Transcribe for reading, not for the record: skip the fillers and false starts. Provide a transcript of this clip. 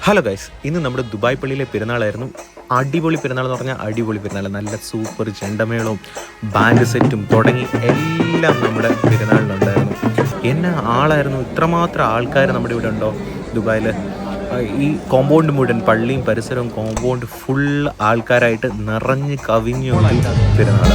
Hello guys, ഇന്ന് നമ്മുടെ Dubai പള്ളിയിലെ പെരുന്നാളായിരുന്നു. അടിപൊളി പെരുന്നാൾ എന്ന് പറഞ്ഞാൽ അടിപൊളി പെരുന്നാൾ. നല്ല സൂപ്പർ ചെണ്ടമേളവും ബാൻഡ് സെറ്റും തുടങ്ങി എല്ലാം നമ്മുടെ പെരുന്നാളിലുണ്ടായിരുന്നു. എന്നെ ആളായിരുന്നു, ഇത്രമാത്രം ആൾക്കാർ നമ്മുടെ ഇവിടെ ഉണ്ടോ ദുബായിൽ. ഈ കോമ്പൗണ്ട് മുഴുവൻ, പള്ളിയും പരിസരവും കോമ്പൗണ്ട് ഫുൾ ആൾക്കാരായിട്ട് നിറഞ്ഞ് കവിഞ്ഞു പെരുന്നാൾ.